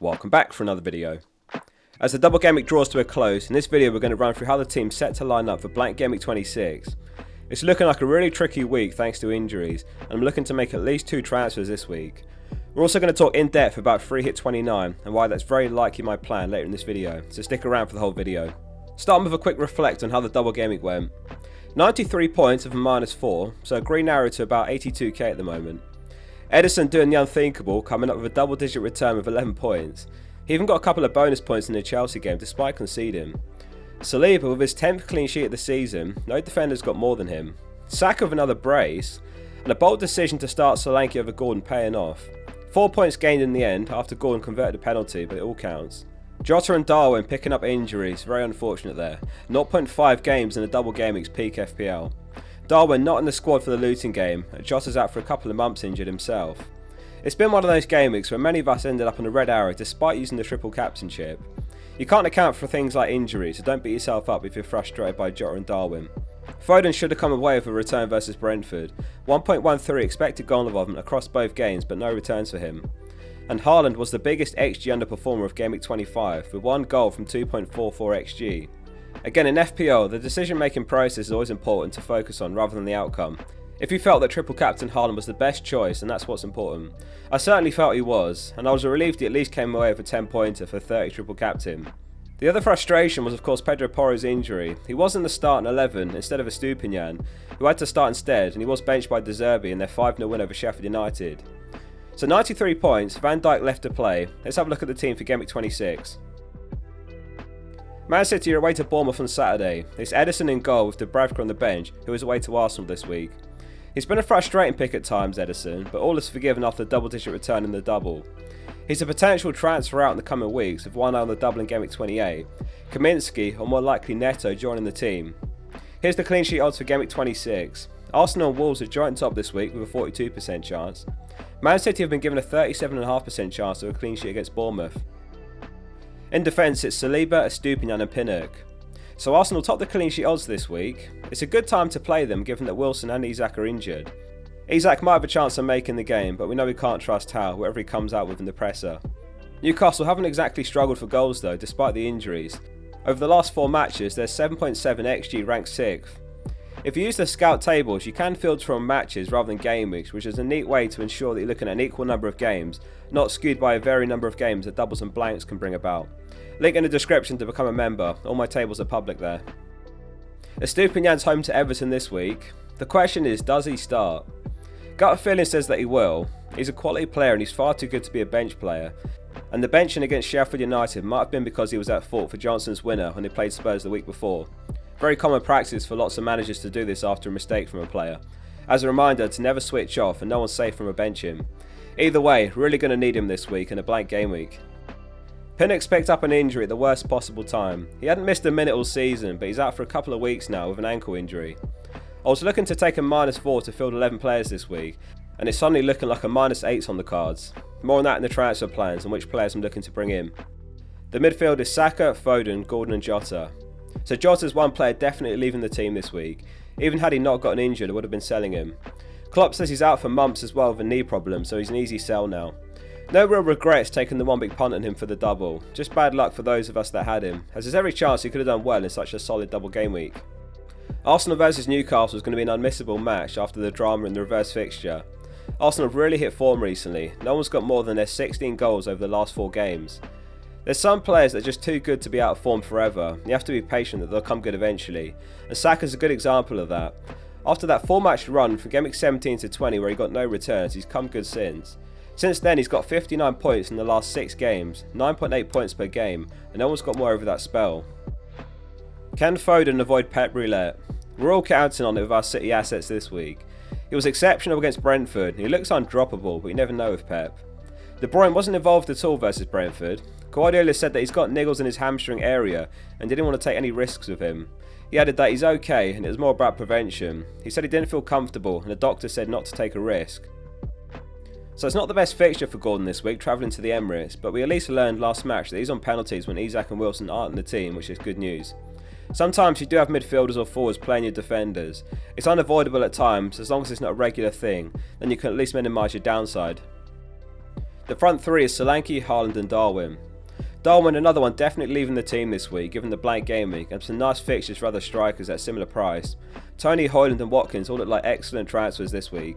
Welcome back for another video. As the double game week draws to a close, in this video we're going to run through how the team's set to line up for blank Gameweek26. It's looking like a really tricky week thanks to injuries, and I'm looking to make at least 2 transfers this week. We're also going to talk in depth about free hit 29 and why that's very likely my plan later in this video, so stick around for the whole video. Starting with a quick reflect on how the double game week went. 93 points of a -4, so a green arrow to about 82k at the moment. Edison doing the unthinkable, coming up with a double digit return with 11 points. He even got a couple of bonus points in the Chelsea game despite conceding. Saliba with his 10th clean sheet of the season, no defenders got more than him. Saka with another brace, and a bold decision to start Solanke over Gordon paying off. 4 points gained in the end after Gordon converted a penalty, but it all counts. Jota and Darwin picking up injuries, very unfortunate there. 0.5 games in a double game week's peak FPL. Darwin not in the squad for the Luton game, and Jota's out for a couple of months injured himself. It's been one of those game weeks where many of us ended up on a red arrow despite using the triple captainship. You can't account for things like injuries, so don't beat yourself up if you're frustrated by Jota and Darwin. Foden should have come away with a return versus Brentford. 1.13 expected goal involvement across both games, but no returns for him. And Haaland was the biggest XG underperformer of Game Week 25, with 1 goal from 2.44 XG. Again, in FPL, the decision-making process is always important to focus on rather than the outcome. If you felt that triple captain Haaland was the best choice, then that's what's important. I certainly felt he was, and I was relieved he at least came away with a 10-pointer for 30 triple captain. The other frustration was of course Pedro Porro's injury. He was in the starting 11 instead of Estupinian, who had to start instead, and he was benched by De Zerbi in their 5-0 win over Sheffield United. So 93 points, Van Dijk left to play. Let's have a look at the team for Game Week 26. Man City are away to Bournemouth on Saturday. It's Edison in goal with Dubravka on the bench, who is away to Arsenal this week. He's been a frustrating pick at times, Edison, but all is forgiven after the double-digit return in the double. He's a potential transfer out in the coming weeks, with one eye on the double in Game Week 28. Kaminsky, or more likely Neto, joining the team. Here's the clean sheet odds for Game Week 26. Arsenal and Wolves are joint top this week with a 42% chance. Man City have been given a 37.5% chance of a clean sheet against Bournemouth. In defence, it's Saliba, Estupinian and Pinnock. So Arsenal top the clean sheet odds this week. It's a good time to play them given that Wilson and Isak are injured. Isak might have a chance of making the game, but we know we can't trust Howe, whatever he comes out with in the presser. Newcastle haven't exactly struggled for goals though, despite the injuries. Over the last 4 matches, they're 7.7 XG ranked 6th. If you use the scout tables, you can filter from matches rather than game weeks, which is a neat way to ensure that you're looking at an equal number of games, not skewed by a varying number of games that doubles and blanks can bring about. Link in the description to become a member, all my tables are public there. Estupinian's home to Everton this week. The question is, does he start? Gut feeling says that he will. He's a quality player and he's far too good to be a bench player. And the benching against Sheffield United might have been because he was at fault for Johnson's winner when they played Spurs the week before. Very common practice for lots of managers to do this after a mistake from a player. As a reminder to never switch off and no one's safe from a bench him. Either way, really going to need him this week in a blank game week. Pinnock's picked up an injury at the worst possible time. He hadn't missed a minute all season, but he's out for a couple of weeks now with an ankle injury. I was looking to take a -4 to field 11 players this week, and it's suddenly looking like a -8's on the cards. More on that in the transfer plans and which players I'm looking to bring in. The midfield is Saka, Foden, Gordon and Jota. So Jota's one player definitely leaving the team this week. Even had he not gotten injured, I would have been selling him. Klopp says he's out for months as well with a knee problem, so he's an easy sell now. No real regrets taking the one big punt on him for the double, just bad luck for those of us that had him, as there's every chance he could have done well in such a solid double game week. Arsenal vs Newcastle is going to be an unmissable match after the drama in the reverse fixture. Arsenal have really hit form recently, no one's got more than their 16 goals over the last 4 games. There's some players that are just too good to be out of form forever, you have to be patient that they'll come good eventually, and Saka's a good example of that. After that 4-match run from Game Week 17 to 20 where he got no returns, he's come good since. Since then he's got 59 points in the last 6 games, 9.8 points per game, and no one's got more over that spell. Can Foden avoid Pep Roulette? We're all counting on it with our City assets this week. He was exceptional against Brentford, he looks undroppable, but you never know with Pep. De Bruyne wasn't involved at all versus Brentford. Guardiola said that he's got niggles in his hamstring area and didn't want to take any risks with him. He added that he's okay and it was more about prevention. He said he didn't feel comfortable and the doctor said not to take a risk. So it's not the best fixture for Gordon this week, travelling to the Emirates, but we at least learned last match that he's on penalties when Isak and Wilson aren't in the team, which is good news. Sometimes you do have midfielders or forwards playing your defenders. It's unavoidable at times, as long as it's not a regular thing, then you can at least minimise your downside. The front three is Solanke, Haaland and Darwin. Darwin, another one, definitely leaving the team this week given the blank game week and some nice fixtures for other strikers at similar price. Tony, Højlund and Watkins all look like excellent transfers this week.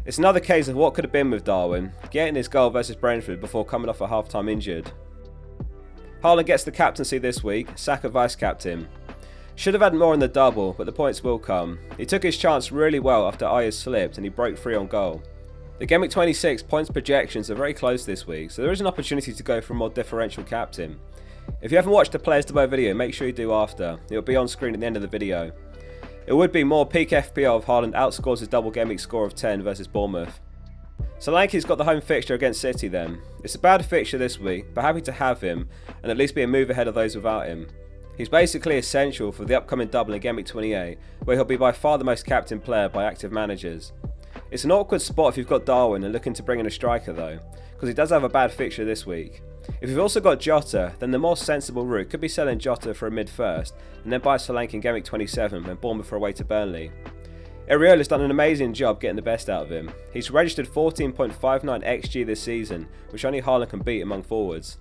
It's another case of what could have been with Darwin, getting his goal versus Brentford before coming off a half-time injured. Haaland gets the captaincy this week, Saka vice-captain. Should have had more in the double, but the points will come. He took his chance really well after Ayers slipped and he broke free on goal. The Gameweek26 points projections are very close this week, so there is an opportunity to go for a more differential captain. If you haven't watched the Players to Buy video, make sure you do after. It will be on screen at the end of the video. It would be more peak FPL if Haaland outscores his double game week score of 10 versus Bournemouth. Solanke's got the home fixture against City then. It's a bad fixture this week, but happy to have him and at least be a move ahead of those without him. He's basically essential for the upcoming double in Game Week 28, where he'll be by far the most captain player by active managers. It's an awkward spot if you've got Darwin and looking to bring in a striker though, because he does have a bad fixture this week. If you've also got Jota, then the more sensible route could be selling Jota for a mid first, and then buy Solanke in Game Week 27 when Bournemouth are away to Burnley. Areola's done an amazing job getting the best out of him. He's registered 14.59 XG this season, which only Haaland can beat among forwards.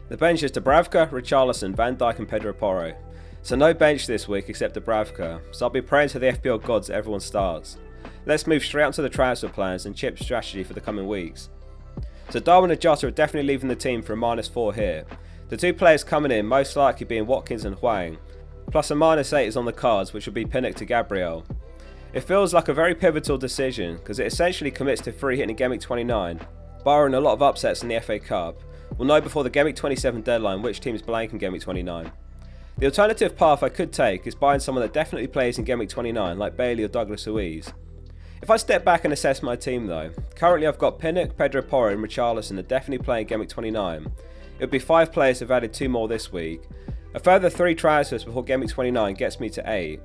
The bench is Dubravka, Richarlison, Van Dijk and Pedro Porro. So no bench this week except Dubravka, so I'll be praying to the FPL gods that everyone starts. Let's move straight on to the transfer plans and chip strategy for the coming weeks. So Darwin and Jota are definitely leaving the team for a -4 here. The two players coming in most likely being Watkins and Hwang, plus a -8 is on the cards which will be Pinnock to Gabriel. It feels like a very pivotal decision because it essentially commits to free hitting in Game Week 29, barring a lot of upsets in the FA Cup. We'll know before the Game Week 27 deadline which team's blank in Game Week 29. The alternative path I could take is buying someone that definitely plays in Game Week 29 like Bailey or Douglas Luiz. If I step back and assess my team though, currently I've got Pinnock, Pedro Porro and Richarlison are definitely playing Game Week 29. It would be 5 players who've added 2 more this week. A further 3 transfers before Game Week 29 gets me to 8.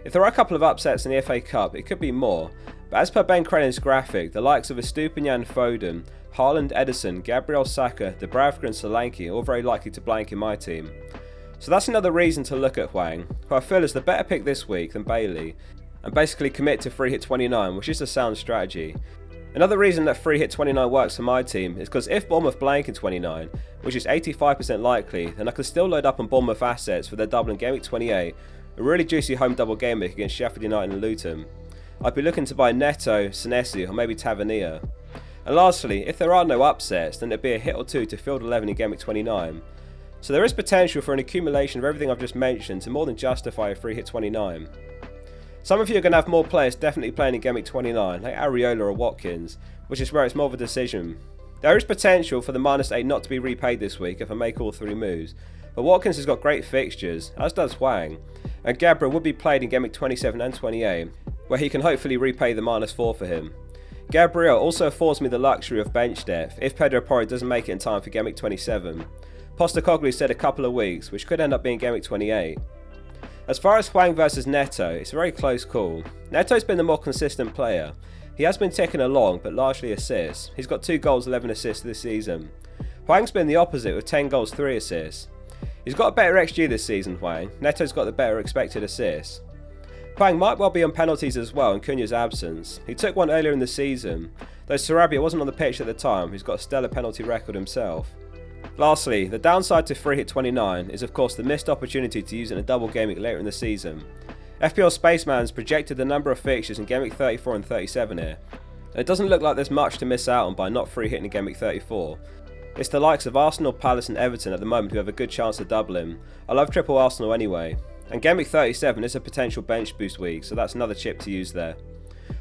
If there are a couple of upsets in the FA Cup, it could be more, but as per Ben Crennan's graphic, the likes of Estupiñán, Foden, Haaland, Ederson, Gabriel Saka, Dubravka and Solanke are all very likely to blank in my team. So that's another reason to look at Hwang, who I feel is the better pick this week than Bailey, and basically commit to free hit 29, which is a sound strategy. Another reason that free hit 29 works for my team is because if Bournemouth blank in 29, which is 85% likely, then I can still load up on Bournemouth assets for their double in Game Week 28, a really juicy home double game week against Sheffield United and Luton. I'd be looking to buy Neto, Senesi or maybe Tavernier. And lastly, if there are no upsets, then it'd be a hit or 2 to field 11 in Game Week 29. So there is potential for an accumulation of everything I've just mentioned to more than justify a free hit 29. Some of you are going to have more players definitely playing in Game Week 29, like Areola or Watkins, which is where it's more of a decision. There is potential for the -8 not to be repaid this week if I make all 3 moves, but Watkins has got great fixtures, as does Hwang, and Gabriel would be played in Game Week 27 and 28, where he can hopefully repay the -4 for him. Gabriel also affords me the luxury of bench depth if Pedro Porro doesn't make it in time for Game Week 27. Postecoglou said a couple of weeks, which could end up being Game Week 28. As far as Hwang versus Neto, it's a very close call. Neto's been the more consistent player. He has been ticking along, but largely assists. He's got 2 goals, 11 assists this season. Hwang's been the opposite with 10 goals, 3 assists. He's got a better XG this season, Hwang. Neto's got the better expected assists. Hwang might well be on penalties as well in Cunha's absence. He took one earlier in the season, though Sarabia wasn't on the pitch at the time, who's got a stellar penalty record himself. Lastly, the downside to free hit 29 is of course the missed opportunity to use it in a double game week later in the season. FPL Spaceman's projected the number of fixtures in Game Week 34 and 37 here, and it doesn't look like there's much to miss out on by not free hitting in Game Week 34. It's the likes of Arsenal, Palace and Everton at the moment who have a good chance to double him. I love triple Arsenal anyway, and Game Week 37 is a potential bench boost week, so that's another chip to use there.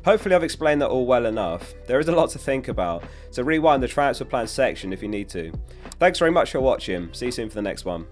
Hopefully I've explained that all well enough. There is a lot to think about, so rewind the transfer plan section if you need to. Thanks very much for watching, see you soon for the next one.